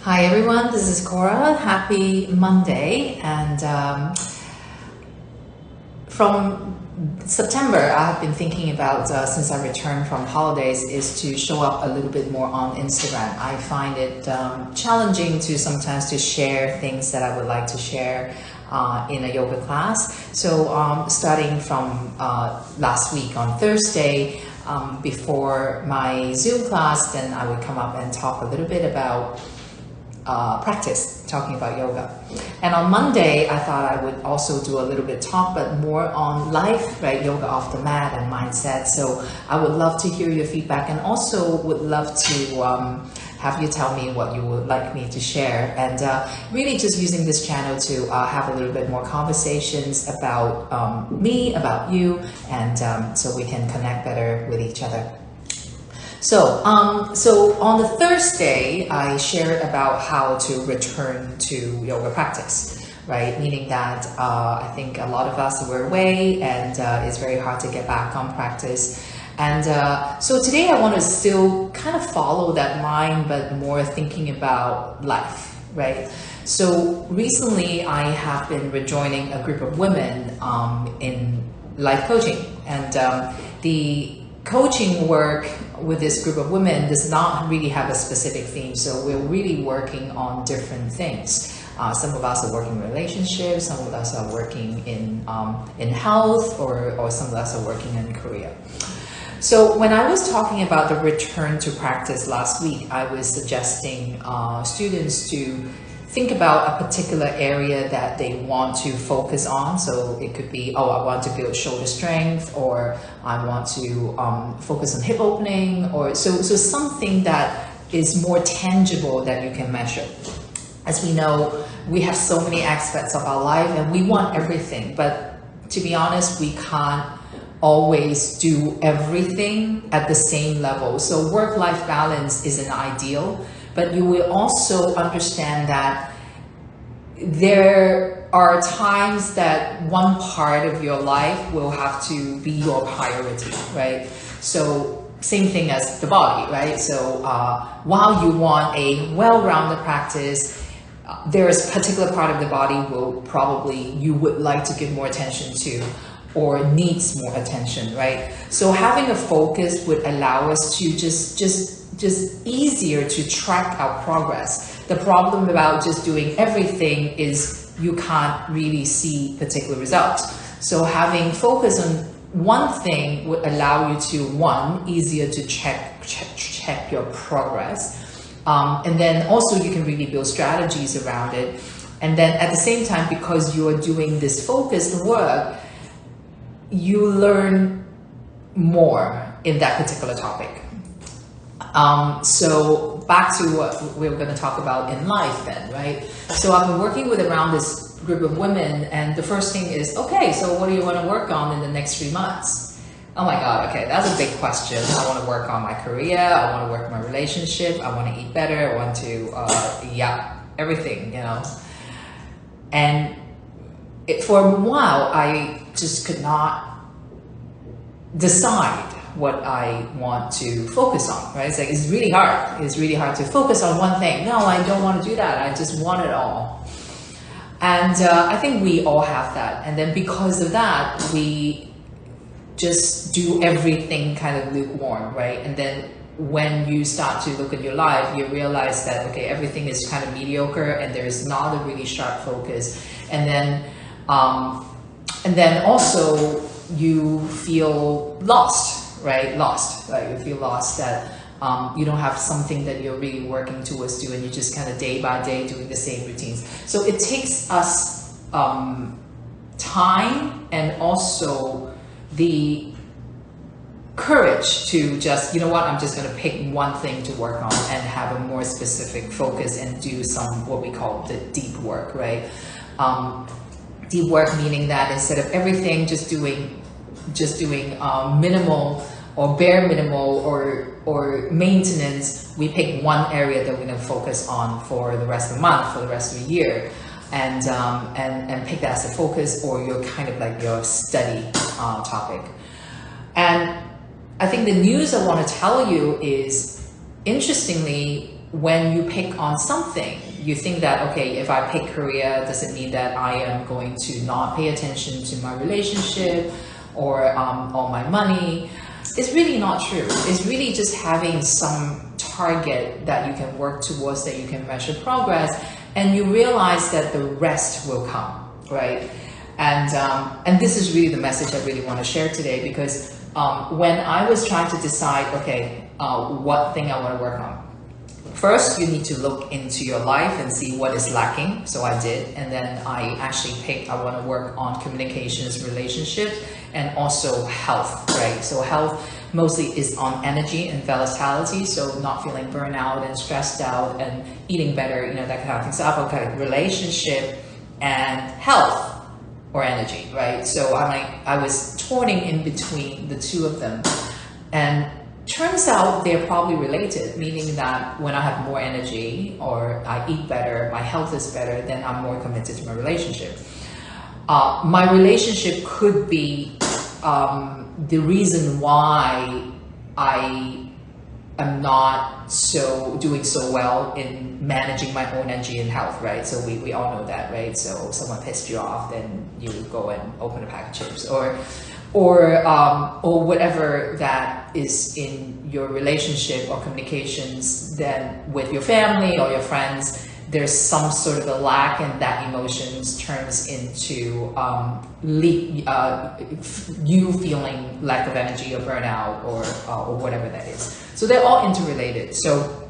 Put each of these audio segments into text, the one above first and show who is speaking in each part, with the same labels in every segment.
Speaker 1: Hi everyone, this is Cora. Happy Monday. And from September, I have been thinking about, since I returned from holidays, is to show up a little bit more on Instagram. I find it challenging to sometimes to share things that I would like to share in a yoga class. So starting from last week on Thursday, before my Zoom class, then I would come up and talk a little bit about practice, talking about yoga. And on Monday, I thought I would also do a little bit talk, but more on life, right? Yoga off the mat and mindset. So I would love to hear your feedback, and also would love to have you tell me what you would like me to share. And really just using this channel to have a little bit more conversations about me, about you, and so we can connect better with each other. So on the Thursday, I shared about how to return to yoga practice, right? Meaning that I think a lot of us were away, and it's very hard to get back on practice. And so today I want to still kind of follow that line, but more thinking about life, right? So recently I have been rejoining a group of women in life coaching, and the coaching work with this group of women does not really have a specific theme. So we're really working on different things. Some of us are working in relationships, some of us are working in health, or some of us are working in career. So when I was talking about the return to practice last week, I was suggesting students to think about a particular area that they want to focus on. So it could be, oh, I want to build shoulder strength, or I want to focus on hip opening, or so something that is more tangible that you can measure. As we know, we have so many aspects of our life and we want everything, but to be honest, we can't always do everything at the same level. So work-life balance is an ideal, but you will also understand that there are times that one part of your life will have to be your priority, right? So same thing as the body, right? So while you want a well-rounded practice, there's a particular part of the body you would like to give more attention to, or needs more attention, right? So having a focus would allow us to just easier to track our progress. The problem about just doing everything is you can't really see particular results. So having focus on one thing would allow you to, easier to check your progress. And then also you can really build strategies around it. And then at the same time, because you're doing this focused work, you learn more in that particular topic. So back to what we're going to talk about in life then, right? So I've been working with around this group of women, and the first thing is, okay, so what do you want to work on in the next 3 months? Oh my God, okay, that's a big question. I want to work on my career, I want to work on my relationship, I want to eat better, I want to, everything, you know. And for a while, I just could not decide what I want to focus on, right? It's like, it's really hard. It's really hard to focus on one thing. No, I don't want to do that. I just want it all. And I think we all have that. And then because of that, we just do everything kind of lukewarm, right? And then when you start to look at your life, you realize that, okay, everything is kind of mediocre and there's not a really sharp focus. And then also you feel lost. Right? Lost, right? You feel lost, that you don't have something that you're really working towards doing, and you just kind of day by day doing the same routines. So it takes us time, and also the courage to just, you know what, I'm just going to pick one thing to work on and have a more specific focus and do some, what we call the deep work, right? Deep work meaning that instead of everything just doing minimal or bare minimal or maintenance, we pick one area that we're going to focus on for the rest of the month, for the rest of the year, and pick that as a focus, or your kind of like your study topic. And I think the news I want to tell you is, interestingly, when you pick on something, you think that, okay, if I pick career, does it mean that I am going to not pay attention to my relationship or my money? It's really not true. It's really just having some target that you can work towards, that you can measure progress, and you realize that the rest will come, right? And this is really the message I really want to share today, because when I was trying to decide, okay, what thing I want to work on, first, you need to look into your life and see what is lacking. So I did. And then I actually picked, I want to work on communications, relationships, and also health, right? So health mostly is on energy and vitality. So not feeling burnout and stressed out and eating better, you know, that kind of thing. So I put kind of relationship and health or energy, right? So I was torning in between the two of them. And turns out they're probably related, meaning that when I have more energy or I eat better, my health is better, then I'm more committed to my relationship. My relationship could be the reason why I am not doing so well in managing my own energy and health, right? So we all know that, right? So if someone pissed you off, then you go and open a pack of chips, or whatever that is in your relationship or communications. Then with your family or your friends, there's some sort of a lack, and that emotions turns into you feeling lack of energy or burnout or whatever that is. So they're all interrelated. So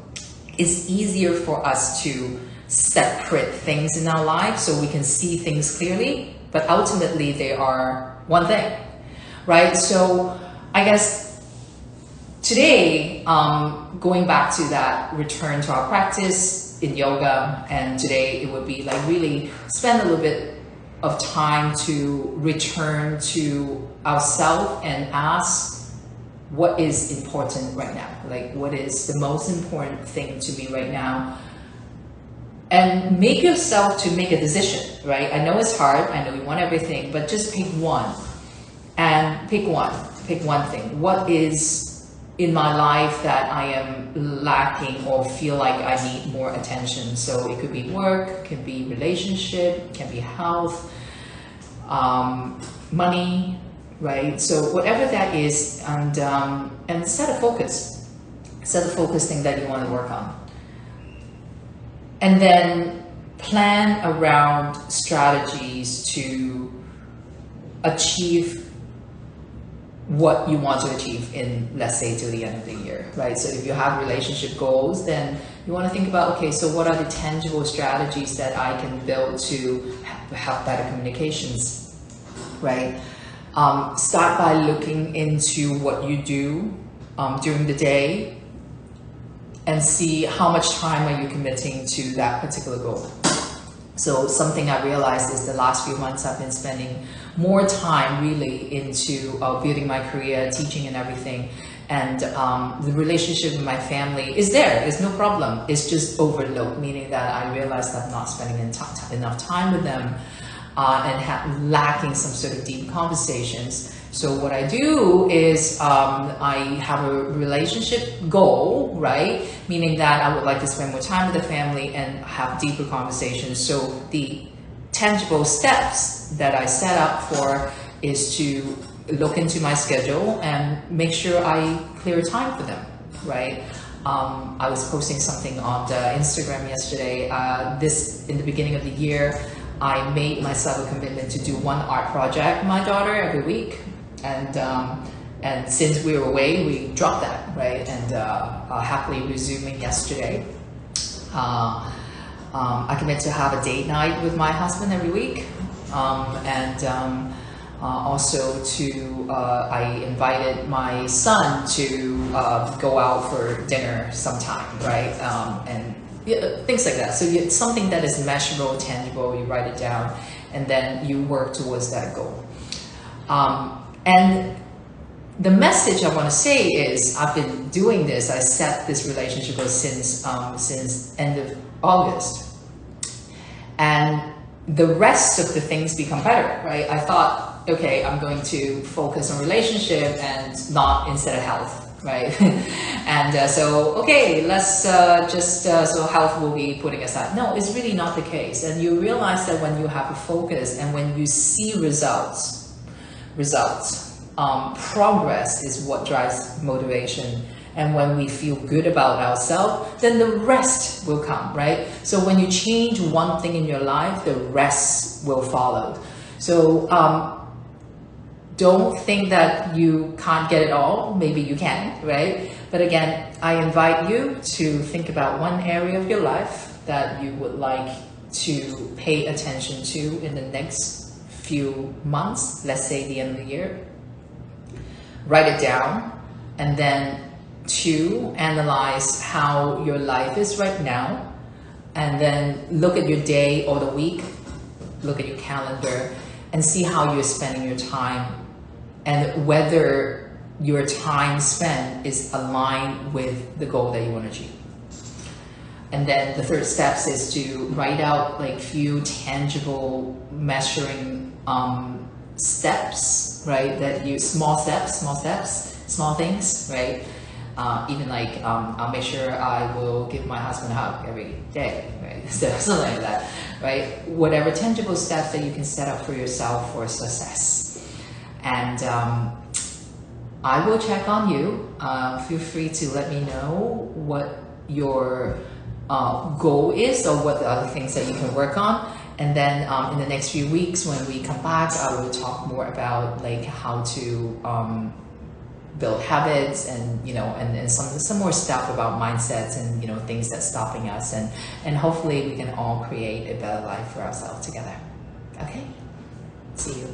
Speaker 1: it's easier for us to separate things in our lives so we can see things clearly, but ultimately they are one thing. Right, so I guess today, going back to that return to our practice in yoga, and today it would be like really spend a little bit of time to return to ourselves and ask what is important right now, like what is the most important thing to me right now, and make yourself to make a decision, right? I know it's hard, I know you want everything, but just pick one. And pick one thing. What is in my life that I am lacking or feel like I need more attention? So it could be work, it can be relationship, it can be health, money, right? So whatever that is, and set a focus. Set a focus thing that you want to work on. And then plan around strategies to achieve what you want to achieve in, let's say, till the end of the year, right? So if you have relationship goals, then you want to think about, okay, so what are the tangible strategies that I can build to have better communications, right? Start by looking into what you do during the day and see how much time are you committing to that particular goal. So something I realized is the last few months I've been spending more time really into building my career, teaching and everything. And the relationship with my family is there, it's no problem. It's just overlooked, meaning that I realized I'm not spending enough time with them and lacking some sort of deep conversations. So what I do is I have a relationship goal, right? Meaning that I would like to spend more time with the family and have deeper conversations. So the tangible steps that I set up for is to look into my schedule and make sure I clear time for them, right? I was posting something on the Instagram yesterday. In the beginning of the year, I made myself a commitment to do one art project with my daughter every week. And since we were away, we dropped that, right? And happily resuming yesterday. I commit to have a date night with my husband every week. Also I invited my son to go out for dinner sometime, right? And things like that. So it's something that is measurable, tangible, you write it down, and then you work towards that goal. And the message I want to say is, I've been doing this, I set this relationship goal since end of August. And the rest of the things become better, right? I thought, okay, I'm going to focus on relationship and not instead of health. right? And so, okay, let's so health will be putting aside. No, it's really not the case. And you realize that when you have a focus and when you see results, progress is what drives motivation. And when we feel good about ourselves, then the rest will come, right? So when you change one thing in your life, the rest will follow. So don't think that you can't get it all. Maybe you can, right? But again, I invite you to think about one area of your life that you would like to pay attention to in the next few months, let's say the end of the year. Write it down, and then 2, analyze how your life is right now, and then look at your day or the week, look at your calendar, and see how you're spending your time and whether your time spent is aligned with the goal that you want to achieve. And then the third steps is to write out like few tangible measuring steps, right? That you small things, right? Even like I'll make sure I will give my husband a hug every day, right? So something like that, right? Whatever tangible steps that you can set up for yourself for success. And I will check on you. Feel free to let me know what your goal is or what the other things that you can work on. And then in the next few weeks when we come back, I will talk more about like how to build habits and and some more stuff about mindsets and things that's stopping us, and hopefully we can all create a better life for ourselves together. Okay, see you.